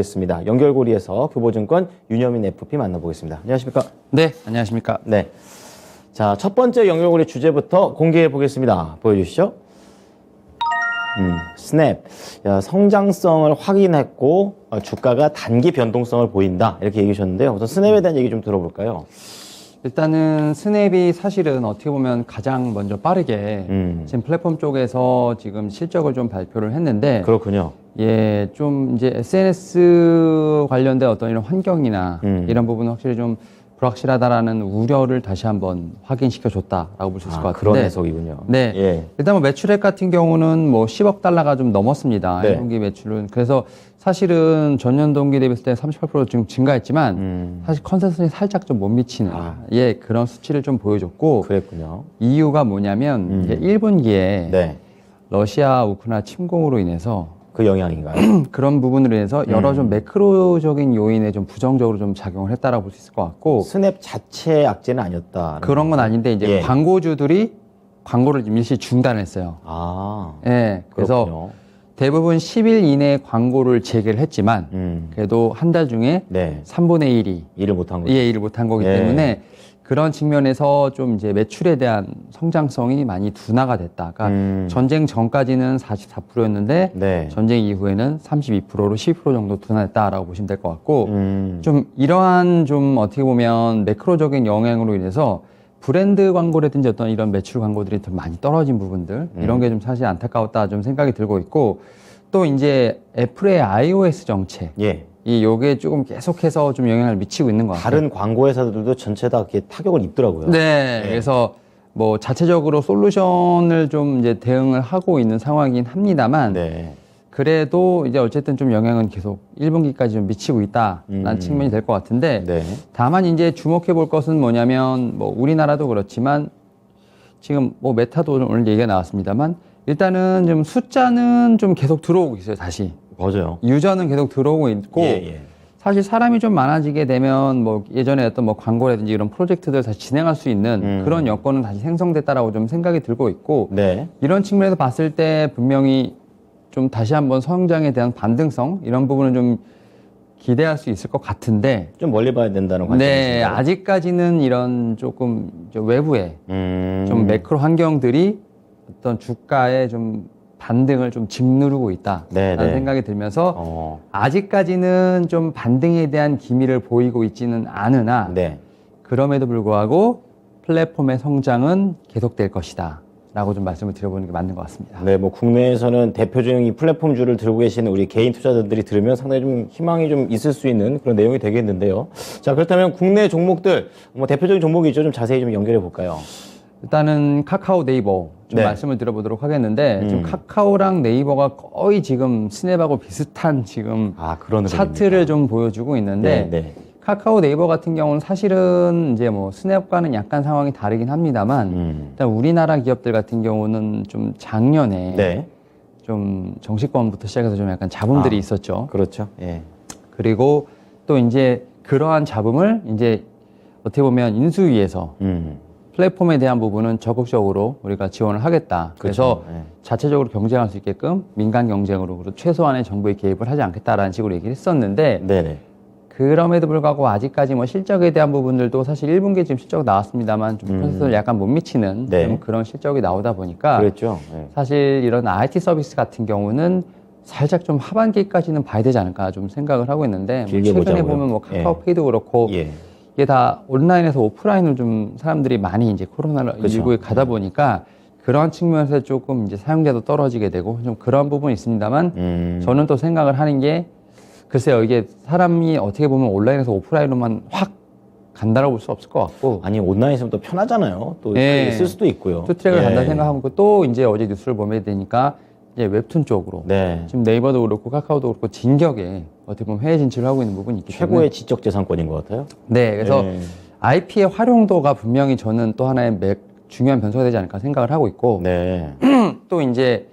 겠습니다. 연결고리에서 교보증권 윤여민 FP 만나보겠습니다. 안녕하십니까? 네, 안녕하십니까? 네. 자, 첫 번째 연결고리 주제부터 공개해 보겠습니다. 보여주시죠. 스냅. 야, 성장성을 확인했고 주가가 단기 변동성을 보인다. 이렇게 얘기해 주셨는데요. 우선 스냅에 대한 얘기 좀 들어볼까요? 일단은 스냅이 사실은 어떻게 보면 가장 먼저 빠르게 지금 플랫폼 쪽에서 지금 실적을 좀 발표를 했는데 그렇군요. 예, 좀 이제 SNS 관련된 어떤 이런 환경이나 이런 부분은 확실히 좀 불확실하다라는 우려를 다시 한번 확인시켜 줬다라고 볼 수 있을 것 같은데. 그런 해석이군요. 네. 예. 일단 뭐 매출액 같은 경우는 뭐 10억 달러가 좀 넘었습니다. 네. 1분기 매출은. 그래서 사실은 전년 동기 대비했을 때 38% 지금 증가했지만 사실 컨센서스에 살짝 좀 못 미치는 예, 그런 수치를 좀 보여줬고. 그랬군요. 이유가 뭐냐면 이제 1분기에 네. 러시아 우크라이나 침공으로 인해서 그 영향인가요? 그런 부분으로 인해서 여러 좀 매크로적인 요인에 좀 부정적으로 좀 작용을 했다라고 볼 수 있을 것 같고. 스냅 자체의 악재는 아니었다. 그런 건 아닌데 이제 예. 광고주들이 광고를 일시 중단했어요. 아. 예. 그래서 그렇군요. 대부분 10일 이내에 광고를 재개를 했지만 그래도 한 달 중에 네. 3분의 1이 일을 못한 거죠. 예, 일을 못한 거기 예. 때문에 그런 측면에서 좀 이제 매출에 대한 성장성이 많이 둔화가 됐다. 그러니까 전쟁 전까지는 44%였는데 네. 전쟁 이후에는 32%로 12% 정도 둔화했다라고 보시면 될 것 같고 음. 좀 이러한 좀 어떻게 보면 매크로적인 영향으로 인해서 브랜드 광고라든지 어떤 이런 매출 광고들이 좀 많이 떨어진 부분들 이런 게 좀 사실 안타까웠다 좀 생각이 들고 있고 또 이제 애플의 iOS 정책 예. 이 요게 조금 계속해서 좀 영향을 미치고 있는 것 같아요. 다른 광고 회사들도 전체 다 이렇게 타격을 입더라고요. 네, 그래서 뭐 자체적으로 솔루션을 좀 이제 대응을 하고 있는 상황이긴 합니다만 네. 그래도 이제 어쨌든 좀 영향은 계속 1분기까지 좀 미치고 있다라는 측면이 될 것 같은데 네. 다만 이제 주목해 볼 것은 뭐냐면 뭐 우리나라도 그렇지만 지금 뭐 메타도 오늘 얘기가 나왔습니다만 일단은 좀 숫자는 좀 계속 들어오고 있어요, 다시. 맞아요. 유저는 계속 들어오고 있고 예. 사실 사람이 좀 많아지게 되면 뭐 예전에 어떤 뭐 광고라든지 이런 프로젝트들 다시 진행할 수 있는 그런 여건은 다시 생성됐다라고 좀 생각이 들고 있고 네. 이런 측면에서 봤을 때 분명히 좀 다시 한번 성장에 대한 반등성 이런 부분은 좀 기대할 수 있을 것 같은데 좀 멀리 봐야 된다는 관점이신가요? 네, 아직까지는 이런 조금 외부의 좀 매크로 환경들이 어떤 주가에 좀 반등을 좀 짓누르고 있다라는 네. 생각이 들면서 아직까지는 좀 반등에 대한 기미를 보이고 있지는 않으나 네. 그럼에도 불구하고 플랫폼의 성장은 계속될 것이다 라고 좀 말씀을 드려보는 게 맞는 것 같습니다. 네, 뭐 국내에서는 대표적인 이 플랫폼주를 들고 계시는 우리 개인 투자자들이 들으면 상당히 좀 희망이 좀 있을 수 있는 그런 내용이 되겠는데요. 자, 그렇다면 국내 종목들 뭐 대표적인 종목이 있죠. 좀 자세히 좀 연결해 볼까요? 일단은 카카오 네이버 좀 네. 말씀을 드려보도록 하겠는데 지금 카카오랑 네이버가 거의 지금 스냅하고 비슷한 지금 그런 차트를 좀 보여주고 있는데 네. 카카오 네이버 같은 경우는 사실은 이제 뭐 스냅과는 약간 상황이 다르긴 합니다만 일단 우리나라 기업들 같은 경우는 좀 작년에 네. 좀 정치권부터 시작해서 좀 약간 잡음들이 있었죠. 그렇죠. 예. 그리고 또 이제 그러한 잡음을 이제 어떻게 보면 인수위에서 플랫폼에 대한 부분은 적극적으로 우리가 지원을 하겠다. 그래서 그렇죠. 네. 자체적으로 경쟁할 수 있게끔 민간 경쟁으로 최소한의 정부의 개입을 하지 않겠다라는 식으로 얘기를 했었는데 네네. 그럼에도 불구하고 아직까지 뭐 실적에 대한 부분들도 사실 1분기에 지금 실적 나왔습니다만 좀 컨센서스를 약간 못 미치는 네. 좀 그런 실적이 나오다 보니까 그랬죠. 네. 사실 이런 IT 서비스 같은 경우는 살짝 좀 하반기까지는 봐야 되지 않을까 좀 생각을 하고 있는데 뭐 길게 최근에 보자고요. 보면 뭐 카카오페이도 그렇고 예. 이게 다 온라인에서 오프라인으로 좀 사람들이 많이 이제 코로나19에 그렇죠. 가다 보니까 그러한 측면에서 조금 이제 사용자도 떨어지게 되고 좀 그런 부분이 있습니다만 저는 또 생각을 하는 게 글쎄요 이게 사람이 어떻게 보면 온라인에서 오프라인으로만 확 간다라고 볼 수 없을 것 같고 아니 온라인 있으면 또 편하잖아요. 또 예. 쓸 수도 있고요. 투 트랙을 예. 간다 생각하고 있고 또 이제 어제 뉴스를 보면 되니까 이제 웹툰 쪽으로 네. 지금 네이버도 그렇고 카카오도 그렇고 진격에 어떻게 보면 해외 진출을 하고 있는 부분이 있기 때문에 최고의 지적 재산권인 것 같아요. 네, 그래서 예. IP의 활용도가 분명히 저는 또 하나의 중요한 변수가 되지 않을까 생각을 하고 있고 네. 또 이제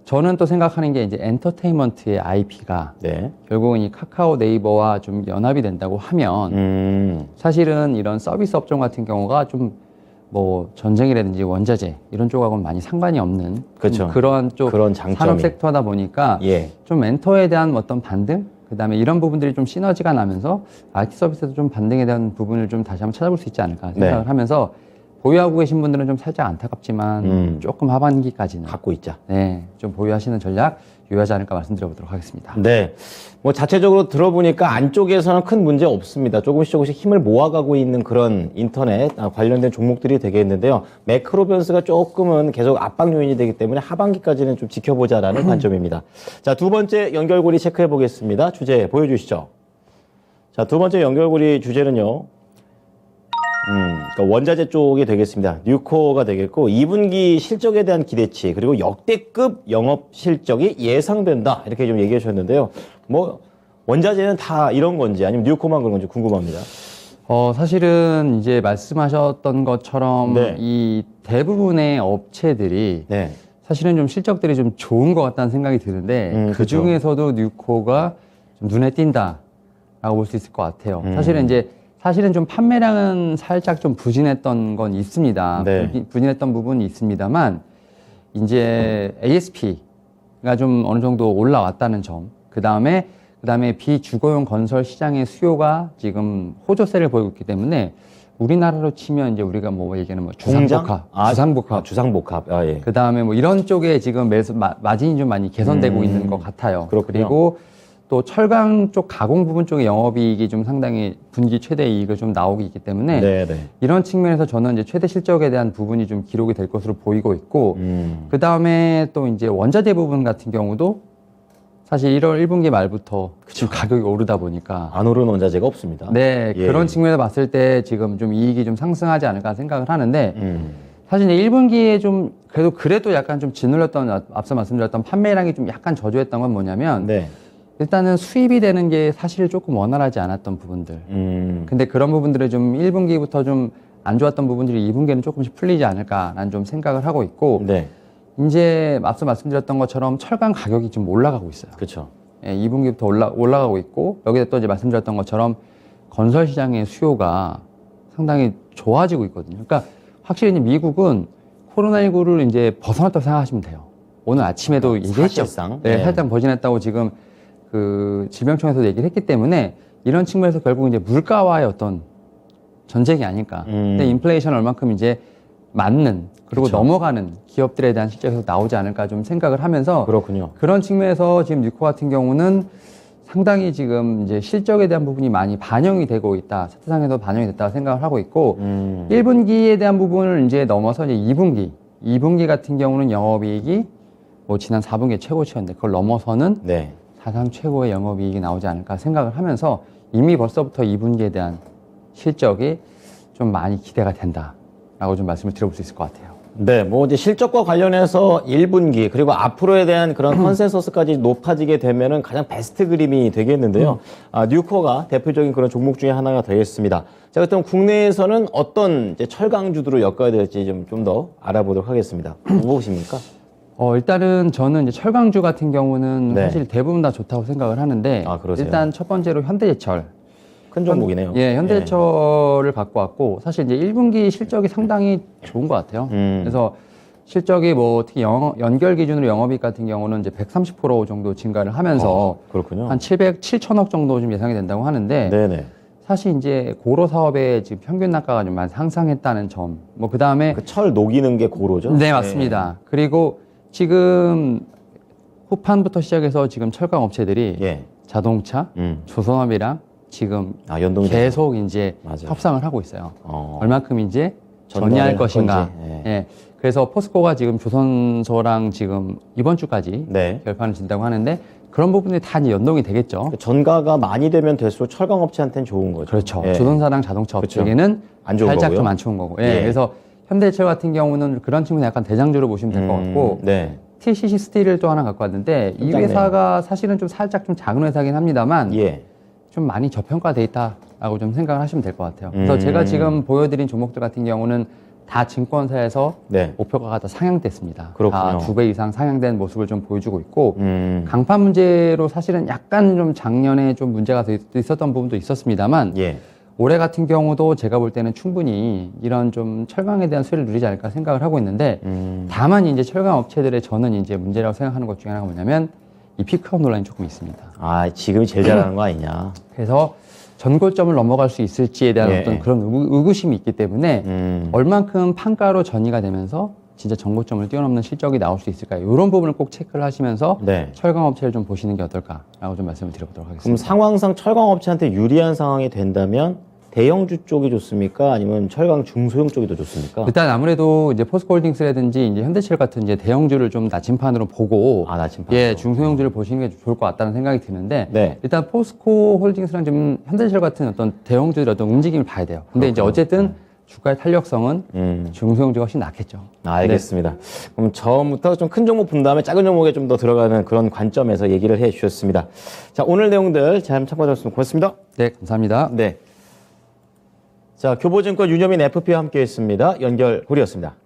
저는 또 생각하는 게 이제 엔터테인먼트의 IP가 네. 결국은 이 카카오 네이버와 좀 연합이 된다고 하면 사실은 이런 서비스 업종 같은 경우가 좀 뭐 전쟁이라든지 원자재 이런 쪽하고는 많이 상관이 없는 그렇죠. 그러한 쪽 그런 장점이. 산업 섹터다 보니까 예. 좀 엔터에 대한 어떤 반등 그다음에 이런 부분들이 좀 시너지가 나면서 IT 서비스에도 좀 반등에 대한 부분을 좀 다시 한번 찾아볼 수 있지 않을까 생각을 네. 하면서 보유하고 계신 분들은 좀 살짝 안타깝지만 조금 하반기까지는 갖고 있자. 네, 좀 보유하시는 전략 유효하지 않을까 말씀드려보도록 하겠습니다. 네. 뭐 자체적으로 들어보니까 안쪽에서는 큰 문제 없습니다. 조금씩 힘을 모아가고 있는 그런 인터넷 관련된 종목들이 되겠는데요. 매크로 변수가 조금은 계속 압박 요인이 되기 때문에 하반기까지는 좀 지켜보자라는 관점입니다. 자, 두 번째 연결고리 체크해 보겠습니다. 주제 보여주시죠. 자, 두 번째 연결고리 주제는요. 그러니까 원자재 쪽이 되겠습니다. 뉴코어가 되겠고 2분기 실적에 대한 기대치 그리고 역대급 영업 실적이 예상된다 이렇게 좀 얘기해 주셨는데요. 뭐 원자재는 다 이런 건지 아니면 뉴코어만 그런 건지 궁금합니다. 사실은 이제 말씀하셨던 것처럼 네. 이 대부분의 업체들이 네. 사실은 좀 실적들이 좀 좋은 것 같다는 생각이 드는데 그 그렇죠. 중에서도 뉴코가 좀 눈에 띈다라고 볼 수 있을 것 같아요. 사실은 좀 판매량은 살짝 좀 부진했던 건 있습니다. 네. 부진했던 부분이 있습니다만 이제 ASP가 좀 어느 정도 올라왔다는 점. 그다음에 비주거용 건설 시장의 수요가 지금 호조세를 보이고 있기 때문에 우리나라로 치면 이제 우리가 뭐 얘기하는 뭐 주상복합, 주상복합. 예. 그다음에 뭐 이런 쪽에 지금 마진이 좀 많이 개선되고 있는 것 같아요. 그렇군요. 그리고 또 철강 쪽 가공 부분 쪽의 영업이익이 좀 상당히 분기 최대 이익을 좀 나오고 있기 때문에 네네. 이런 측면에서 저는 이제 최대 실적에 대한 부분이 좀 기록이 될 것으로 보이고 있고 그 다음에 또 이제 원자재 부분 같은 경우도 사실 1월 1분기 말부터 지금 가격이 오르다 보니까 안 오르는 원자재가 없습니다. 네, 예. 그런 측면에서 봤을 때 지금 좀 이익이 좀 상승하지 않을까 생각을 하는데 사실 이제 1분기에 좀 그래도 약간 좀 짓눌렸던 앞서 말씀드렸던 판매량이 좀 약간 저조했던 건 뭐냐면 네. 일단은 수입이 되는 게 사실 조금 원활하지 않았던 부분들. 근데 그런 부분들을 좀 1분기부터 좀 안 좋았던 부분들이 2분기에는 조금씩 풀리지 않을까라는 좀 생각을 하고 있고 네. 이제 앞서 말씀드렸던 것처럼 철강 가격이 좀 올라가고 있어요. 그렇죠. 예, 2분기부터 올라가고 있고 여기에 또 이제 말씀드렸던 것처럼 건설 시장의 수요가 상당히 좋아지고 있거든요. 그러니까 확실히 이제 미국은 코로나19를 이제 벗어났다고 생각하시면 돼요. 오늘 아침에도 얘기했죠. 사실상. 네, 네. 살짝 벗어났다고 지금 그 질병청에서도 얘기를 했기 때문에 이런 측면에서 결국 이제 물가와의 어떤 전쟁이 아닐까. 근데 인플레이션 얼만큼 이제 맞는 그리고 그쵸. 넘어가는 기업들에 대한 실적에서 나오지 않을까 좀 생각을 하면서 그렇군요. 그런 측면에서 지금 뉴코 같은 경우는 상당히 지금 이제 실적에 대한 부분이 많이 반영이 되고 있다. 차트상에도 반영이 됐다고 생각을 하고 있고 1분기에 대한 부분을 이제 넘어서 이제 2분기 같은 경우는 영업이익이 뭐 지난 4분기 최고치였는데 그걸 넘어서는 네. 사상 최고의 영업이익이 나오지 않을까 생각을 하면서 이미 벌써부터 2분기에 대한 실적이 좀 많이 기대가 된다라고 좀 말씀을 드려볼 수 있을 것 같아요. 네, 뭐 이제 실적과 관련해서 1분기 그리고 앞으로에 대한 그런 컨센서스까지 높아지게 되면은 가장 베스트 그림이 되겠는데요. 뉴코어가 대표적인 그런 종목 중에 하나가 되겠습니다. 자, 그렇다면 국내에서는 어떤 이제 철강주들을 엮어야 될지 좀 더 알아보도록 하겠습니다. 무엇입니까? 일단은 저는 이제 철강주 같은 경우는 네. 사실 대부분 다 좋다고 생각을 하는데 아, 그러세요? 일단 첫 번째로 현대제철. 큰 종목이네요. 예, 현대제철을 갖고 왔고 사실 이제 1분기 실적이 상당히 좋은 것 같아요. 그래서 실적이 뭐 특히 연결 기준으로 영업이익 같은 경우는 이제 130% 정도 증가를 하면서 그렇군요. 한 707천억 정도 좀 예상이 된다고 하는데 네네. 사실 이제 고로 사업의 지금 평균 단가가 좀 많이 상승했다는 점. 뭐 그다음에 그 철 녹이는 게 고로죠? 네, 맞습니다. 그리고 지금 후판부터 시작해서 지금 철강 업체들이 예. 자동차, 조선업이랑 지금 연동이 계속 이제 맞아요. 협상을 하고 있어요. 어. 얼마큼 이제 전달을 전이할 할 것인가. 건지, 예. 예. 그래서 포스코가 지금 조선소랑 지금 이번 주까지 네. 결판을 진다고 하는데 그런 부분이 다 이제 연동이 되겠죠. 전가가 많이 되면 될수록 철강 업체한테는 좋은 거죠. 그렇죠. 예. 조선사랑 자동차 그렇죠. 업체에게는 안 좋은 살짝 거고요. 좀 안 좋은 거고. 예. 예. 그래서 현대제철 같은 경우는 그런 측면에 약간 대장주로 보시면 될 것 같고 네. TCC 스틸을 또 하나 갖고 왔는데 이 작네요. 회사가 사실은 좀 살짝 좀 작은 회사긴 합니다만 예. 좀 많이 저평가돼 있다라고 좀 생각을 하시면 될 것 같아요. 그래서 제가 지금 보여드린 종목들 같은 경우는 다 증권사에서 네. 목표가가 다 상향됐습니다. 그렇군요. 다 2배 이상 상향된 모습을 좀 보여주고 있고 강판 음. 문제로 사실은 약간 좀 작년에 좀 문제가 있었던 부분도 있었습니다만 예. 올해 같은 경우도 제가 볼 때는 충분히 이런 좀 철강에 대한 수혜를 누리지 않을까 생각을 하고 있는데 다만 이제 철강 업체들의 저는 이제 문제라고 생각하는 것 중에 하나가 뭐냐면 이 피크아웃 논란이 조금 있습니다. 아, 지금이 제일 잘하는 거 아니냐. 그래서 전고점을 넘어갈 수 있을지에 대한 예, 어떤 예. 그런 의구심이 있기 때문에 얼만큼 판가로 전이가 되면서 진짜 전고점을 뛰어넘는 실적이 나올 수 있을까요? 이런 부분을 꼭 체크를 하시면서 네. 철강업체를 좀 보시는 게 어떨까라고 좀 말씀을 드려보도록 그럼 하겠습니다. 상황상 철강업체한테 유리한 상황이 된다면 대형주 쪽이 좋습니까? 아니면 철강 중소형 쪽이 더 좋습니까? 일단 아무래도 이제 포스코홀딩스라든지 이제 현대철 같은 이제 대형주를 좀 나침판으로 보고 아, 나침판으로. 예, 중소형주를 보시는 게 좋을 것 같다는 생각이 드는데 네. 일단 포스코홀딩스랑 좀 현대철 같은 어떤 대형주들의 어떤 움직임을 봐야 돼요. 근데 이제 어쨌든 주가의 탄력성은 중소형주가 훨씬 낫겠죠. 아, 알겠습니다. 그럼 처음부터 좀 큰 종목 본 다음에 작은 종목에 좀 더 들어가는 그런 관점에서 얘기를 해 주셨습니다. 자, 오늘 내용들 잘 참고하셨습니다. 고맙습니다. 네, 감사합니다. 네. 자, 교보증권 윤여민 FP와 함께 했습니다. 연결고리였습니다.